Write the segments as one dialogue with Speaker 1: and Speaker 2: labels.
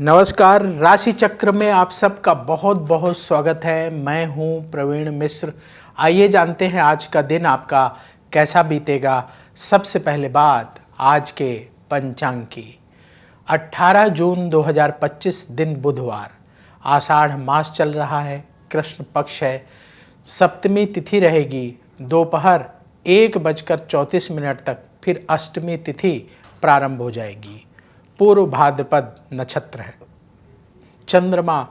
Speaker 1: नमस्कार। राशि चक्र में आप सबका बहुत बहुत स्वागत है। मैं हूं प्रवीण मिश्र। आइए जानते हैं आज का दिन आपका कैसा बीतेगा। सबसे पहले बात आज के पंचांग की। 18 जून 2025 दिन बुधवार, आषाढ़ मास चल रहा है, कृष्ण पक्ष है, सप्तमी तिथि रहेगी दोपहर 1:34 तक, फिर अष्टमी तिथि प्रारंभ हो जाएगी। पूर्व भाद्रपद नक्षत्र है। चंद्रमा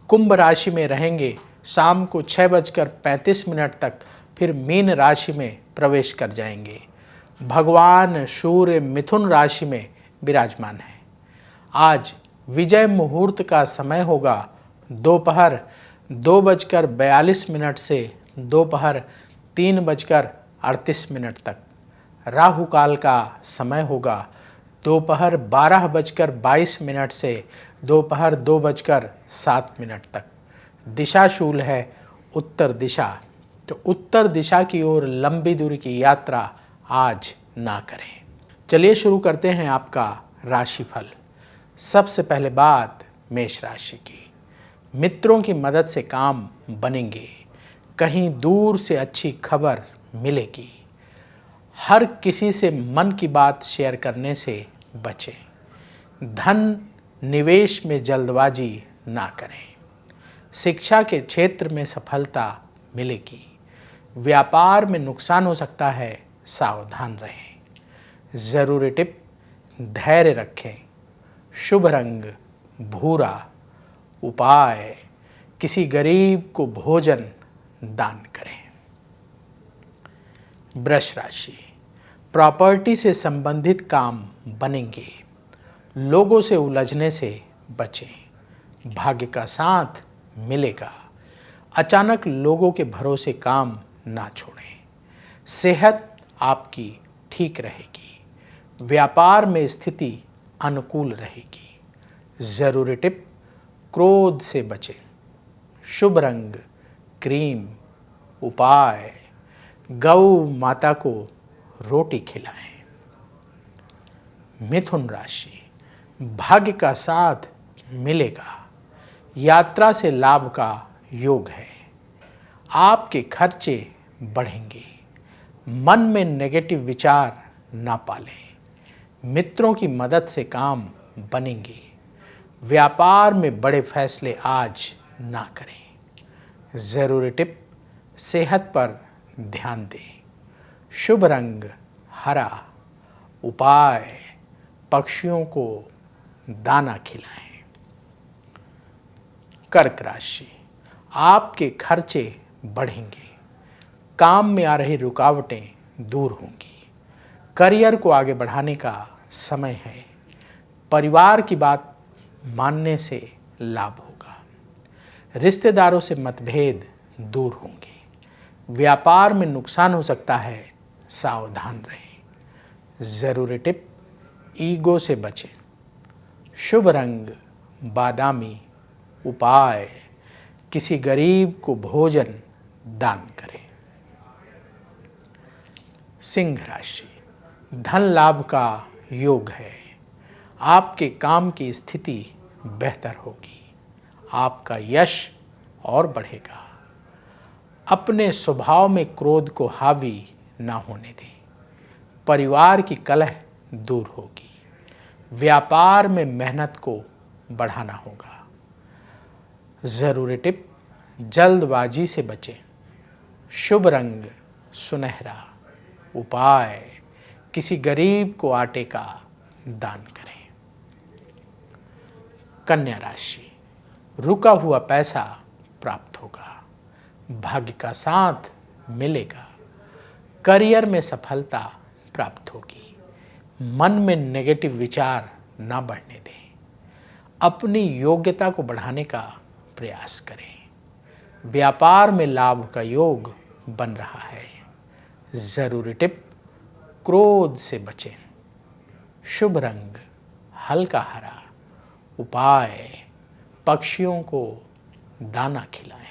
Speaker 1: कुंभ राशि में रहेंगे शाम को 6:35 तक, फिर मीन राशि में प्रवेश कर जाएंगे। भगवान सूर्य मिथुन राशि में विराजमान है। आज विजय मुहूर्त का समय होगा दोपहर 2:42 से दोपहर 3:38 तक। राहु काल का समय होगा दोपहर 12:22 से दोपहर 2:07 तक। दिशा शूल है उत्तर दिशा, तो उत्तर दिशा की ओर लंबी दूरी की यात्रा आज ना करें। चलिए शुरू करते हैं आपका राशिफल। सबसे पहले बात मेष राशि की। मित्रों की मदद से काम बनेंगे, कहीं दूर से अच्छी खबर मिलेगी। हर किसी से मन की बात शेयर करने से बचें। धन निवेश में जल्दबाजी ना करें। शिक्षा के क्षेत्र में सफलता मिलेगी। व्यापार में नुकसान हो सकता है, सावधान रहें। ज़रूरी टिप, धैर्य रखें। शुभ रंग भूरा। उपाय, किसी गरीब को भोजन दान करें। वृष राशि। प्रॉपर्टी से संबंधित काम बनेंगे, लोगों से उलझने से बचें। भाग्य का साथ मिलेगा। अचानक लोगों के भरोसे काम ना छोड़ें। सेहत आपकी ठीक रहेगी। व्यापार में स्थिति अनुकूल रहेगी। ज़रूरी टिप, क्रोध से बचें। शुभ रंग क्रीम। उपाय, गौ माता को रोटी खिलाएं। मिथुन राशि। भाग्य का साथ मिलेगा। यात्रा से लाभ का योग है। आपके खर्चे बढ़ेंगे। मन में नेगेटिव विचार ना पालें। मित्रों की मदद से काम बनेंगे। व्यापार में बड़े फैसले आज ना करें। ज़रूरी टिप, सेहत पर ध्यान दें। शुभ रंग हरा। उपाय, पक्षियों को दाना खिलाएं। कर्क राशि। आपके खर्चे बढ़ेंगे। काम में आ रही रुकावटें दूर होंगी। करियर को आगे बढ़ाने का समय है। परिवार की बात मानने से लाभ होगा। रिश्तेदारों से मतभेद दूर होंगे। व्यापार में नुकसान हो सकता है, सावधान रहें। ज़रूरी टिप, ईगो से बचें। शुभ रंग बादामी। उपाय, किसी गरीब को भोजन दान करें। सिंह राशि। धन लाभ का योग है। आपके काम की स्थिति बेहतर होगी। आपका यश और बढ़ेगा। अपने स्वभाव में क्रोध को हावी ना होने दें। परिवार की कलह दूर होगी। व्यापार में मेहनत को बढ़ाना होगा। ज़रूरी टिप, जल्दबाजी से बचें। शुभ रंग सुनहरा। उपाय, किसी गरीब को आटे का दान करें। कन्या राशि। रुका हुआ पैसा प्राप्त होगा। भाग्य का साथ मिलेगा। करियर में सफलता प्राप्त होगी। मन में नेगेटिव विचार ना बढ़ने दें। अपनी योग्यता को बढ़ाने का प्रयास करें। व्यापार में लाभ का योग बन रहा है। ज़रूरी टिप, क्रोध से बचें। शुभ रंग हल्का हरा। उपाय, पक्षियों को दाना खिलाएं।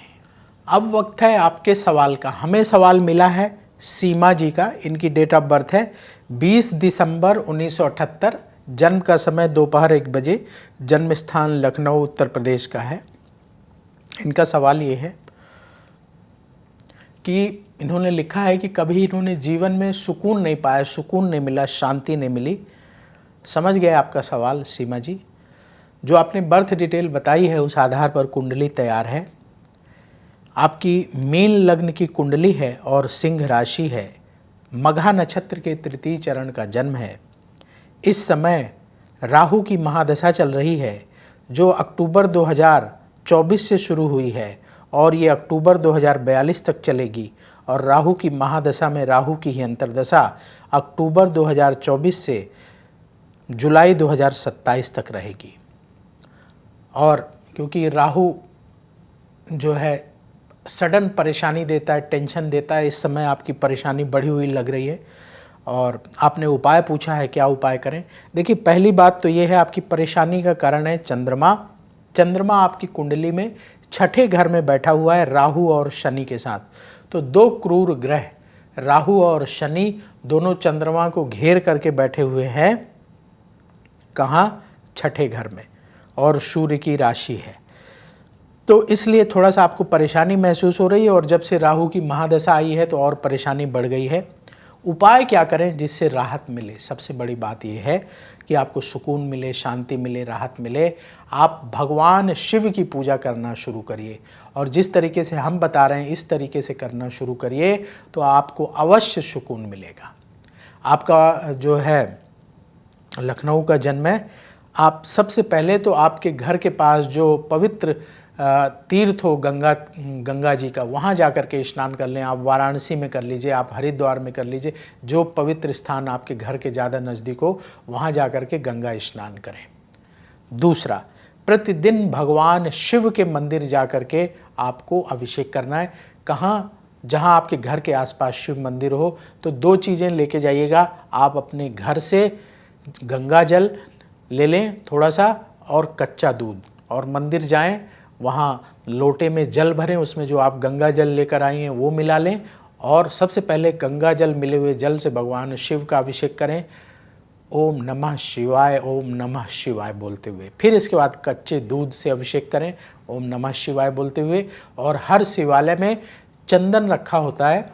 Speaker 1: अब वक्त है आपके सवाल का। हमें सवाल मिला है सीमा जी का। इनकी डेट ऑफ बर्थ है 20 दिसंबर 1978, जन्म का समय दोपहर 1 बजे, जन्म स्थान लखनऊ उत्तर प्रदेश का है। इनका सवाल ये है कि इन्होंने लिखा है कि कभी इन्होंने जीवन में सुकून नहीं पाया, सुकून नहीं मिला, शांति नहीं मिली। समझ गए आपका सवाल सीमा जी। जो आपने बर्थ डिटेल बताई है उस आधार पर कुंडली तैयार है। आपकी मीन लग्न की कुंडली है और सिंह राशि है। मघा नक्षत्र के तृतीय चरण का जन्म है। इस समय राहु की महादशा चल रही है जो अक्टूबर 2024 से शुरू हुई है और ये अक्टूबर 2042 तक चलेगी। और राहु की महादशा में राहु की ही अंतर्दशा अक्टूबर 2024 से जुलाई 2027 तक रहेगी। और क्योंकि राहु जो है सडन परेशानी देता है, टेंशन देता है, इस समय आपकी परेशानी बढ़ी हुई लग रही है। और आपने उपाय पूछा है, क्या उपाय करें। देखिए, पहली बात तो ये है, आपकी परेशानी का कारण है चंद्रमा। चंद्रमा आपकी कुंडली में छठे घर में बैठा हुआ है राहु और शनि के साथ। तो दो क्रूर ग्रह राहु और शनि दोनों चंद्रमा को घेर करके बैठे हुए हैं। कहाँ? छठे घर में, और सूर्य की राशि है। तो इसलिए थोड़ा सा आपको परेशानी महसूस हो रही है। और जब से राहु की महादशा आई है तो और परेशानी बढ़ गई है। उपाय क्या करें जिससे राहत मिले? सबसे बड़ी बात यह है कि आपको सुकून मिले, शांति मिले, राहत मिले। आप भगवान शिव की पूजा करना शुरू करिए और जिस तरीके से हम बता रहे हैं इस तरीके से करना शुरू करिए तो आपको अवश्य सुकून मिलेगा। आपका जो है लखनऊ का जन्म है। आप सबसे पहले तो आपके घर के पास जो पवित्र तीर्थ हो गंगा जी का, वहाँ जा कर के स्नान कर लें। आप वाराणसी में कर लीजिए, आप हरिद्वार में कर लीजिए, जो पवित्र स्थान आपके घर के ज़्यादा नज़दीक हो वहाँ जा कर के गंगा स्नान करें। दूसरा, प्रतिदिन भगवान शिव के मंदिर जा कर के आपको अभिषेक करना है। कहाँ? जहाँ आपके घर के आसपास शिव मंदिर हो। तो दो चीज़ें लेके जाइएगा। आप अपने घर से गंगा जल ले लें थोड़ा सा और कच्चा दूध, और मंदिर जाएं, वहाँ लोटे में जल भरें, उसमें जो आप गंगा जल लेकर आई हैं वो मिला लें और सबसे पहले गंगा जल मिले हुए जल से भगवान शिव का अभिषेक करें, ओम नमः शिवाय, ओम नमः शिवाय बोलते हुए। फिर इसके बाद कच्चे दूध से अभिषेक करें ओम नमः शिवाय बोलते हुए। और हर शिवालय में चंदन रखा होता है,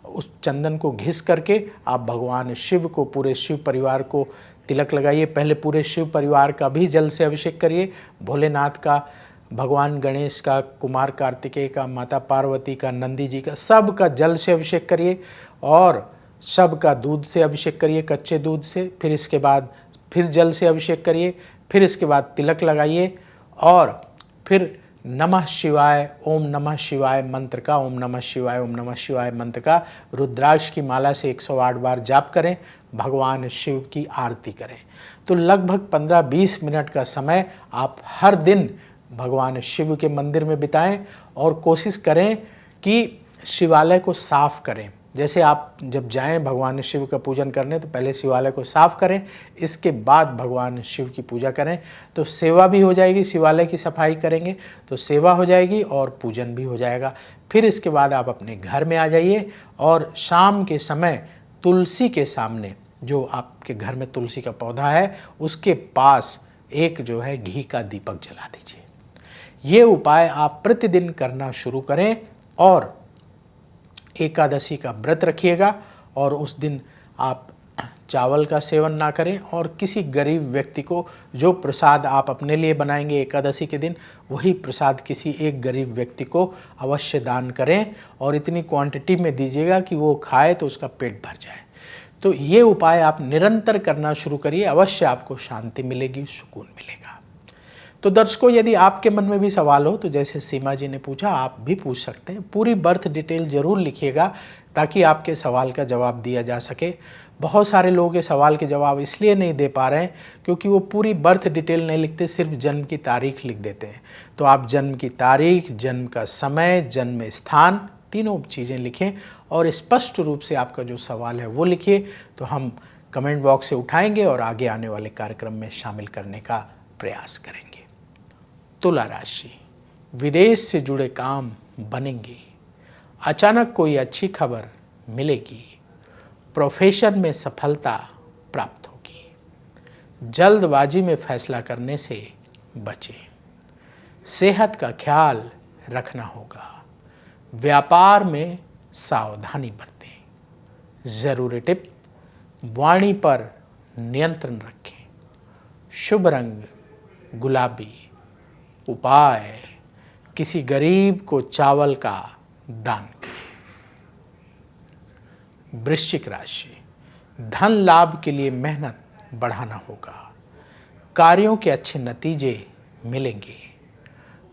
Speaker 1: उस चंदन को घिस करके आप भगवान शिव को, पूरे शिव परिवार को तिलक लगाइए। पहले पूरे शिव परिवार का भी जल से अभिषेक करिए, भोलेनाथ का, भगवान गणेश का, कुमार कार्तिकेय का, माता पार्वती का, नंदी जी का, सब का जल से अभिषेक करिए और सब का दूध से अभिषेक करिए, कच्चे दूध से। फिर इसके बाद फिर जल से अभिषेक करिए, फिर इसके बाद तिलक लगाइए और फिर नमः शिवाय, ओम नमः शिवाय मंत्र का, ओम नमः शिवाय, ओम नमः शिवाय मंत्र का रुद्राक्ष की माला से 108 बार जाप करें, भगवान शिव की आरती करें। तो लगभग 15-20 मिनट का समय आप हर दिन भगवान शिव के मंदिर में बिताएं और कोशिश करें कि शिवालय को साफ करें। जैसे आप जब जाएं भगवान शिव का पूजन करने तो पहले शिवालय को साफ करें, इसके बाद भगवान शिव की पूजा करें। तो सेवा भी हो जाएगी, शिवालय की सफाई करेंगे तो सेवा हो जाएगी और पूजन भी हो जाएगा। फिर इसके बाद आप अपने घर में आ जाइए और शाम के समय तुलसी के सामने, जो आपके घर में तुलसी का पौधा है उसके पास एक जो है घी का दीपक जला दीजिए। ये उपाय आप प्रतिदिन करना शुरू करें और एकादशी का व्रत रखिएगा और उस दिन आप चावल का सेवन ना करें और किसी गरीब व्यक्ति को जो प्रसाद आप अपने लिए बनाएंगे एकादशी के दिन, वही प्रसाद किसी एक गरीब व्यक्ति को अवश्य दान करें और इतनी क्वांटिटी में दीजिएगा कि वो खाए तो उसका पेट भर जाए। तो ये उपाय आप निरंतर करना शुरू करिए, अवश्य आपको शांति मिलेगी, सुकून मिलेगा। तो दर्शकों, यदि आपके मन में भी सवाल हो तो जैसे सीमा जी ने पूछा आप भी पूछ सकते हैं। पूरी बर्थ डिटेल ज़रूर लिखिएगा ताकि आपके सवाल का जवाब दिया जा सके। बहुत सारे लोग ये सवाल के जवाब इसलिए नहीं दे पा रहे हैं क्योंकि वो पूरी बर्थ डिटेल नहीं लिखते, सिर्फ जन्म की तारीख लिख देते हैं। तो आप जन्म की तारीख, जन्म का समय, जन्म स्थान, तीनों चीज़ें लिखें और स्पष्ट रूप से आपका जो सवाल है वो लिखिए। तो हम कमेंट बॉक्स से उठाएंगे और आगे आने वाले कार्यक्रम में शामिल करने का प्रयास करेंगे। तुला राशि, विदेश से जुड़े काम बनेंगे, अचानक कोई अच्छी खबर मिलेगी, प्रोफेशन में सफलता प्राप्त होगी, जल्दबाजी में फैसला करने से बचें। सेहत का ख्याल रखना होगा। व्यापार में सावधानी बरतें। ज़रूरी टिप, वाणी पर नियंत्रण रखें। शुभ रंग गुलाबी। उपाय, किसी गरीब को चावल का दान करें। वृश्चिक राशि, धन लाभ के लिए मेहनत बढ़ाना होगा। कार्यों के अच्छे नतीजे मिलेंगे।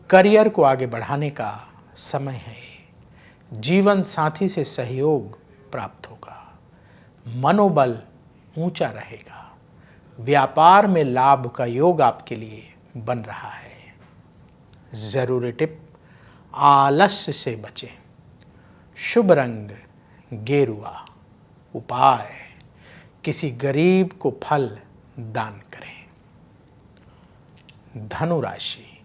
Speaker 1: करियर को आगे बढ़ाने का समय है। जीवन साथी से सहयोग प्राप्त होगा। मनोबल ऊंचा रहेगा। व्यापार में लाभ का योग आपके लिए बन रहा है। ज़रूरी टिप, आलस्य से बचें। शुभ रंग गेरुआ। उपाय, किसी गरीब को फल दान करें। धनु राशि,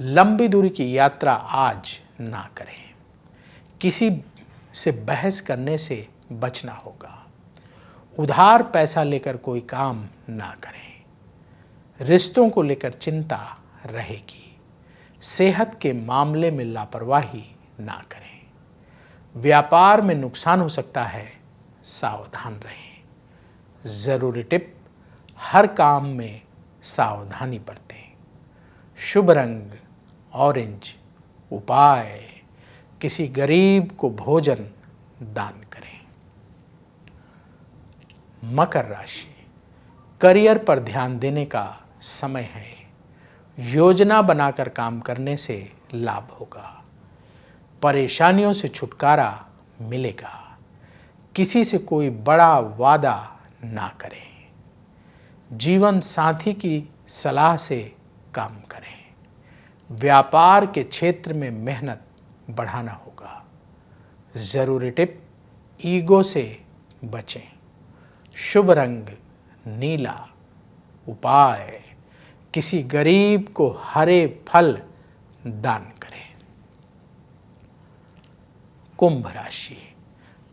Speaker 1: लंबी दूरी की यात्रा आज ना करें। किसी से बहस करने से बचना होगा। उधार पैसा लेकर कोई काम ना करें। रिश्तों को लेकर चिंता रहेगी। सेहत के मामले में लापरवाही ना करें। व्यापार में नुकसान हो सकता है, सावधान रहें। ज़रूरी टिप, हर काम में सावधानी बरतें। शुभ रंग ऑरेंज। उपाय, किसी गरीब को भोजन दान करें। मकर राशि, करियर पर ध्यान देने का समय है। योजना बनाकर काम करने से लाभ होगा। परेशानियों से छुटकारा मिलेगा। किसी से कोई बड़ा वादा ना करें। जीवन साथी की सलाह से काम करें। व्यापार के क्षेत्र में मेहनत बढ़ाना होगा। ज़रूरी टिप, ईगो से बचें। शुभ रंग नीला। उपाय, किसी गरीब को हरे फल दान करें। कुंभ राशि,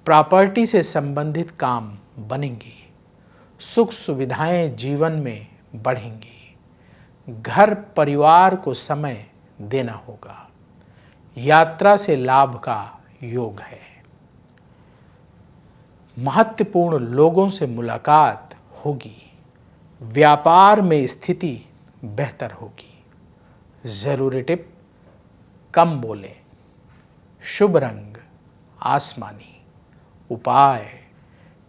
Speaker 1: प्रॉपर्टी से संबंधित काम बनेंगे। सुख सुविधाएं जीवन में बढ़ेंगी। घर परिवार को समय देना होगा। यात्रा से लाभ का योग है। महत्वपूर्ण लोगों से मुलाकात होगी। व्यापार में स्थिति बेहतर होगी। ज़रूरी टिप, कम बोलें। शुभ रंग आसमानी। उपाय,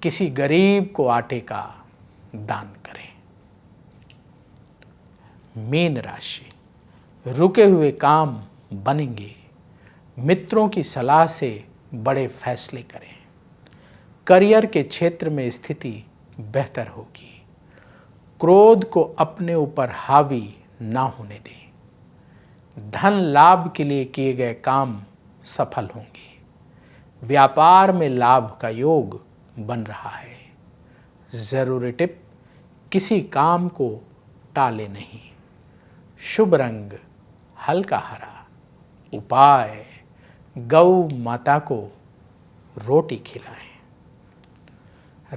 Speaker 1: किसी गरीब को आटे का दान करें। मीन राशि, रुके हुए काम बनेंगे। मित्रों की सलाह से बड़े फैसले करें। करियर के क्षेत्र में स्थिति बेहतर होगी। क्रोध को अपने ऊपर हावी ना होने दें। धन लाभ के लिए किए गए काम सफल होंगे। व्यापार में लाभ का योग बन रहा है। ज़रूरी टिप, किसी काम को टाले नहीं। शुभ रंग हल्का हरा। उपाय, गौ माता को रोटी खिलाएं।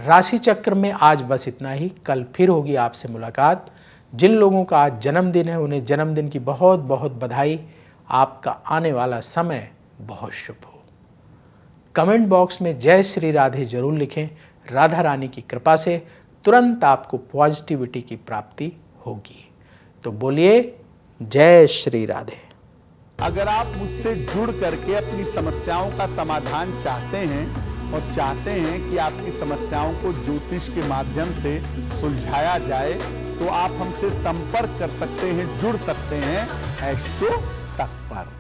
Speaker 1: राशि चक्र में आज बस इतना ही। कल फिर होगी आपसे मुलाकात। जिन लोगों का आज जन्मदिन है उन्हें जन्मदिन की बहुत बहुत बधाई। आपका आने वाला समय बहुत शुभ हो। कमेंट बॉक्स में जय श्री राधे जरूर लिखें। राधा रानी की कृपा से तुरंत आपको पॉजिटिविटी की प्राप्ति होगी। तो बोलिए जय श्री राधे।
Speaker 2: अगर आप मुझसे जुड़ करके अपनी समस्याओं का समाधान चाहते हैं और चाहते हैं कि आपकी समस्याओं को ज्योतिष के माध्यम से सुलझाया जाए, तो आप हमसे संपर्क कर सकते हैं, जुड़ सकते हैं एस्ट्रो तक पर।